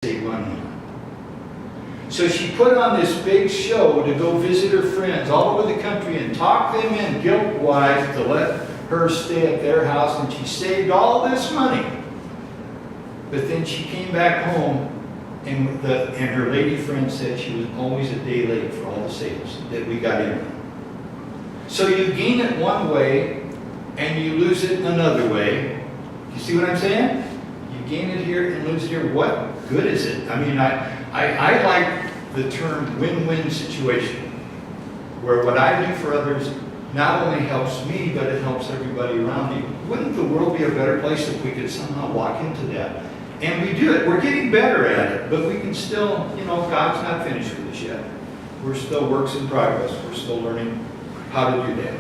save money. So she put on this big show to go visit her friends all over the country and talk them in guilt-wise to let her stay at their house, and she saved all this money. But then she came back home, and her lady friend said she was always a day late for all the sales that we got in. So you gain it one way, and you lose it another way. You see what I'm saying? You gain it here and lose it here. What good is it? I mean, I like the term win-win situation, where what I do for others not only helps me, but it helps everybody around me. Wouldn't the world be a better place if we could somehow walk into that? And we do it. We're getting better at it, but we can still, God's not finished with us yet. We're still works in progress. We're still learning how to do that.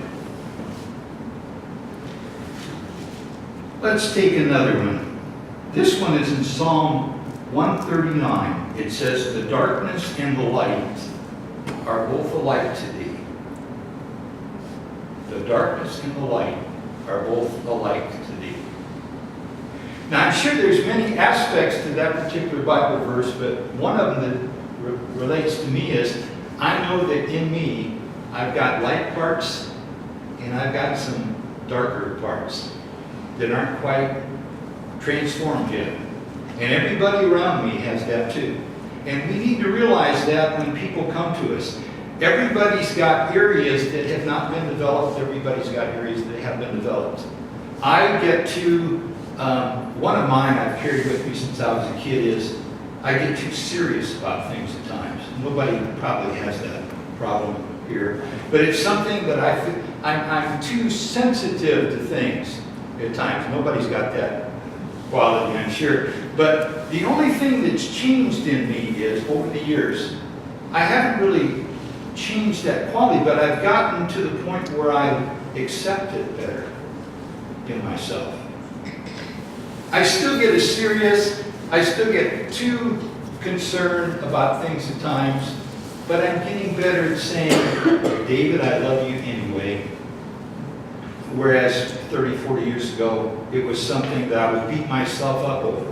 Let's take another one. This one is in Psalm 139. It says, "The darkness and the light are both alike to thee." The darkness and the light are both alike to thee. Now, I'm sure there's many aspects to that particular Bible verse, but one of them that relates to me is, I know that in me, I've got light parts and I've got some darker parts that aren't quite transformed yet. And everybody around me has that too. And we need to realize that when people come to us. Everybody's got areas that have not been developed. Everybody's got areas that have been developed. I get to, one of mine I've carried with me since I was a kid is, I get too serious about things at times. Nobody probably has that problem here. But it's something that I feel, I'm too sensitive to things at times. Nobody's got that quality, I'm sure. But the only thing that's changed in me is, over the years, I haven't really changed that quality, but I've gotten to the point where I accept it better in myself. I still get as serious, I still get too concerned about things at times, but I'm getting better at saying, David, I love you anyway. Whereas 30, 40 years ago, it was something that I would beat myself up over.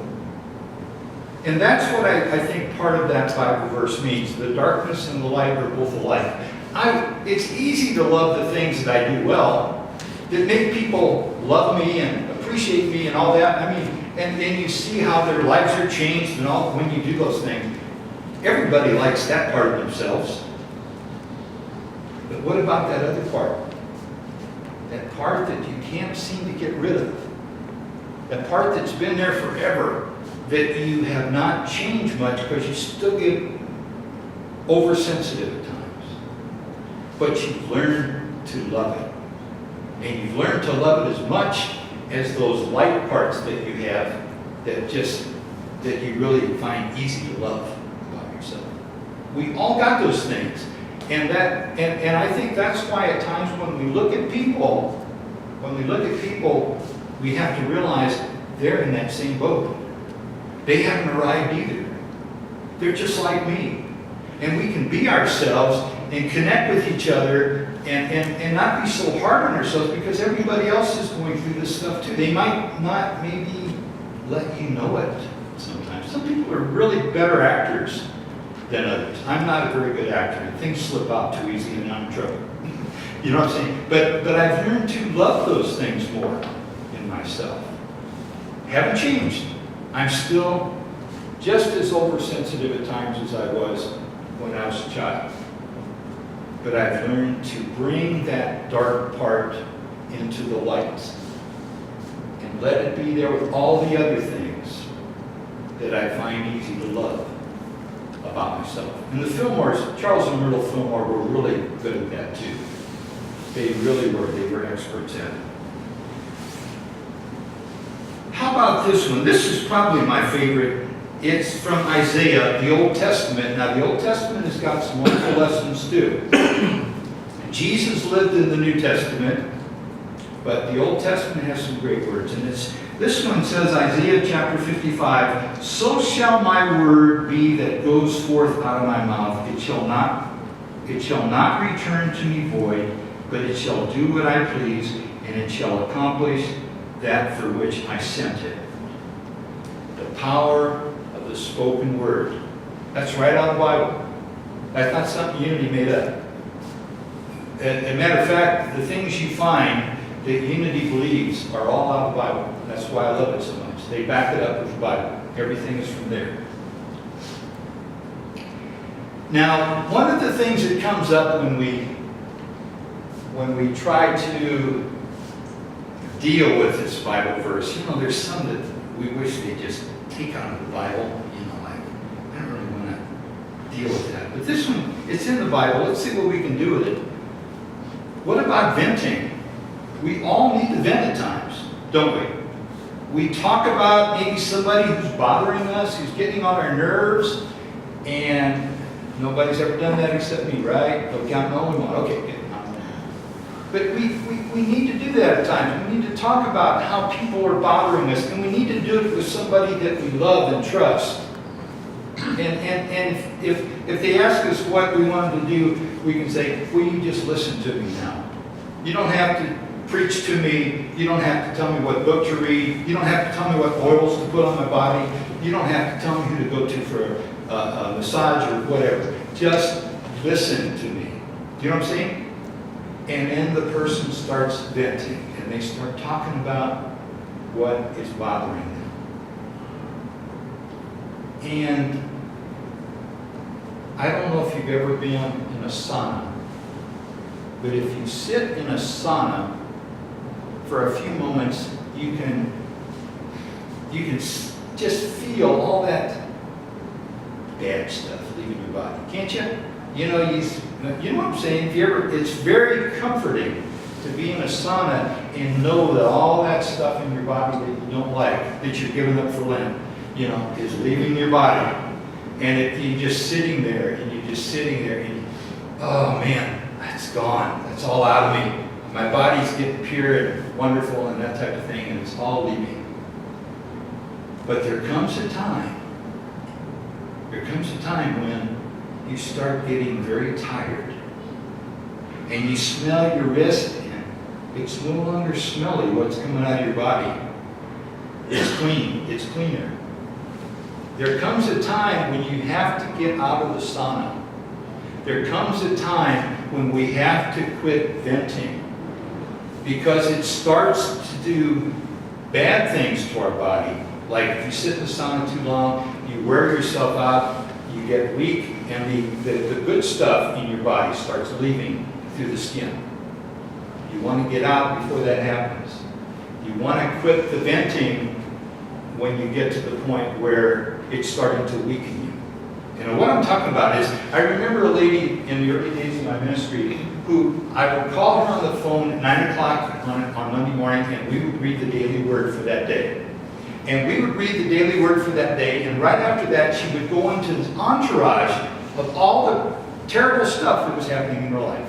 And that's what I think part of that Bible verse means. The darkness and the light are both alike. It's easy to love the things that I do well, that make people love me and appreciate me and all that. I mean, and you see how their lives are changed and all when you do those things. Everybody likes that part of themselves. But what about that other part? That part that you can't seem to get rid of. That part that's been there forever, that you have not changed much because you still get oversensitive at times. But you've learned to love it. And you've learned to love it as much as those light parts that you have that you really find easy to love about yourself. We all got those things. And I think that's why at times when we look at people, we have to realize they're in that same boat. They haven't arrived either. They're just like me. And we can be ourselves and connect with each other and not be so hard on ourselves, because everybody else is going through this stuff too. They might not maybe let you know it sometimes. Some people are really better actors than others. I'm not a very good actor. Things slip out too easy and I'm in trouble. You know what I'm saying? But I've learned to love those things more in myself. Haven't changed. I'm still just as oversensitive at times as I was when I was a child. But I've learned to bring that dark part into the light and let it be there with all the other things that I find easy to love about myself. And the Fillmores, Charles and Myrtle Fillmore, were really good at that too. They really were. They were experts at it. How about this one? This is probably my favorite. It's from Isaiah, the Old Testament. Now, the Old Testament has got some wonderful lessons too. Jesus lived in the New Testament, but the Old Testament has some great words. And this one says, Isaiah chapter 55, "So shall my word be that goes forth out of my mouth. It shall not return to me void, but it shall do what I please, and it shall accomplish that for which I sent it." The power of the spoken word. That's right out of the Bible. That's not something Unity made up. As a matter of fact, the things you find that Unity believes are all out of the Bible. That's why I love it so much. They back it up with the Bible. Everything is from there. Now, one of the things that comes up when we try to deal with this Bible verse, there's some that we wish they'd just take out of the Bible. I don't really want to deal with that. But this one, it's in the Bible. Let's see what we can do with it. What about venting? We all need to vent at times, don't we? We talk about maybe somebody who's bothering us, who's getting on our nerves, and nobody's ever done that except me, right? No count, no one. Okay, good. But we need to do that at times. We need to talk about how people are bothering us, and we need to do it with somebody that we love and trust. And if they ask us what we want them to do, we can say, will you just listen to me now? You don't have to preach to me. You don't have to tell me what book to read. You don't have to tell me what oils to put on my body. You don't have to tell me who to go to for a massage or whatever. Just listen to me. Do you know what I'm saying? And then the person starts venting, and they start talking about what is bothering them. And I don't know if you've ever been in a sauna, but if you sit in a sauna for a few moments, you can just feel all that bad stuff leaving your body, can't you? You know what I'm saying? It's very comforting to be in a sauna and know that all that stuff in your body that you don't like, that you're giving up for Lent, is leaving your body. And you're just sitting there, and oh man, that's gone. That's all out of me. My body's getting pure and wonderful and that type of thing, and it's all leaving. But there comes a time when you start getting very tired, and you smell your wrist, and it's no longer smelly what's coming out of your body. It's clean. It's cleaner. There comes a time when you have to get out of the sauna. There comes a time when we have to quit venting, because it starts to do bad things to our body. Like if you sit in the sauna too long, you wear yourself out, you get weak, and the good stuff in your body starts leaving through the skin. You want to get out before that happens. You want to quit the venting when you get to the point where it's starting to weaken you. And what I'm talking about is, I remember a lady in the early days of my ministry who I would call her on the phone at 9 o'clock on Monday morning, and we would read the daily word for that day. And we would read the daily word for that day, and right after that, she would go into this entourage of all the terrible stuff that was happening in her life.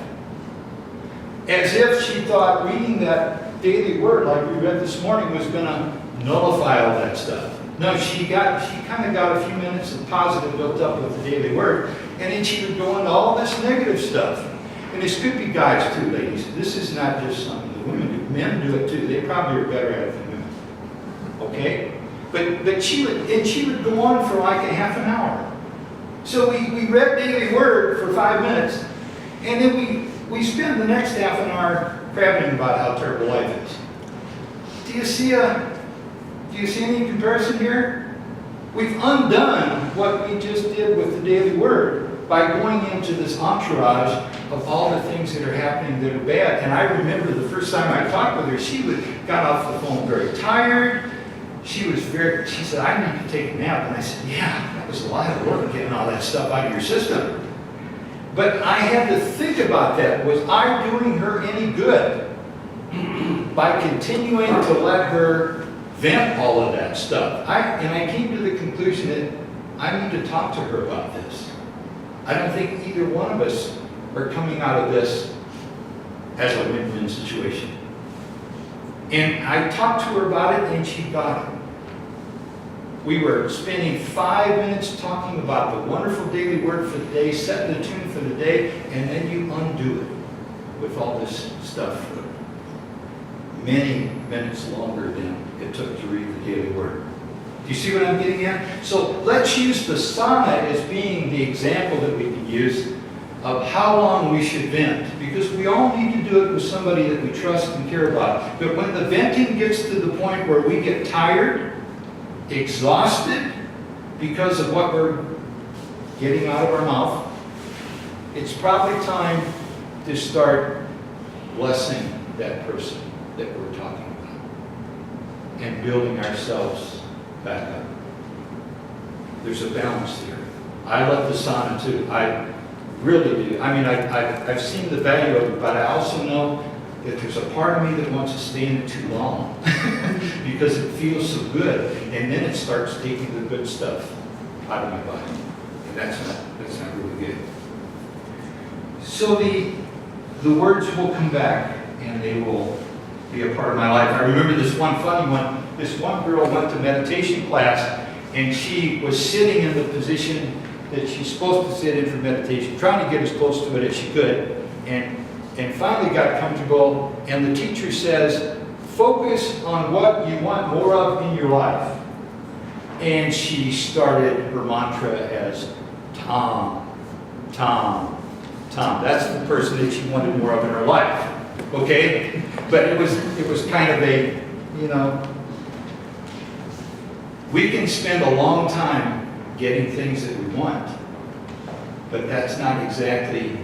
As if she thought reading that daily word, like we read this morning, was going to nullify all that stuff. No, she kind of got a few minutes of positive built up with the daily word, and then she would go into all this negative stuff. And this could be guys too, ladies. This is not just something the women do. Men do it too. They probably are better at it than women. Okay? But she would go on for like a half an hour. So we read daily word for 5 minutes, and then we spend the next half an hour crabbing about how terrible life is. Do you see any comparison here? We've undone what we just did with the daily word by going into this entourage of all the things that are happening that are bad. And I remember the first time I talked with her, she got off the phone very tired. She said, I need to take a nap. And I said, yeah, that was a lot of work getting all that stuff out of your system. But I had to think about that. Was I doing her any good by continuing to let her vent all of that stuff? And I came to the conclusion that I need to talk to her about this. I don't think either one of us are coming out of this as a win-win situation. And I talked to her about it, and she got it. We were spending 5 minutes talking about the wonderful daily word for the day, setting the tune for the day, and then you undo it with all this stuff for many minutes longer than it took to read the daily word. Do you see what I'm getting at? So let's use the sauna as being the example that we can use of how long we should vent, because we all need to do it with somebody that we trust and care about. But when the venting gets to the point where we get tired, exhausted, because of what we're getting out of our mouth, it's probably time to start blessing that person that we're talking about and building ourselves back up. There's a balance there. I love the sauna too. I really do. I mean, I've seen the value of it, but I also know that there's a part of me that wants to stay in it too long because it feels so good, and then it starts taking the good stuff out of my body, and that's not really good. So the words will come back, and they will be a part of my life. I remember this one funny one. This one girl went to meditation class, and she was sitting in the position that she's supposed to sit in for meditation, trying to get as close to it as she could, and finally got comfortable, and the teacher says, focus on what you want more of in your life. And she started her mantra as Tom, Tom, Tom. That's the person that she wanted more of in her life. Okay? But it was kind of a, we can spend a long time getting things that we want, but that's not exactly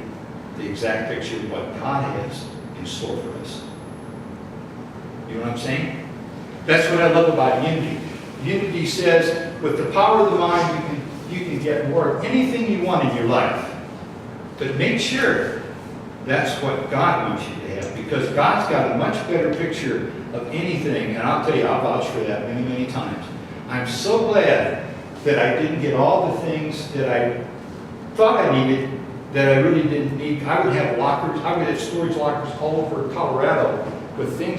the exact picture of what God has in store for us. You know what I'm saying? That's what I love about unity. Unity says, with the power of the mind, you can get more of anything you want in your life. But make sure that's what God wants you to have, because God's got a much better picture of anything, and I'll tell you, I'll vouch for that many, many times. I'm so glad that I didn't get all the things that I thought I needed that I really didn't need. I would have storage lockers all over Colorado with things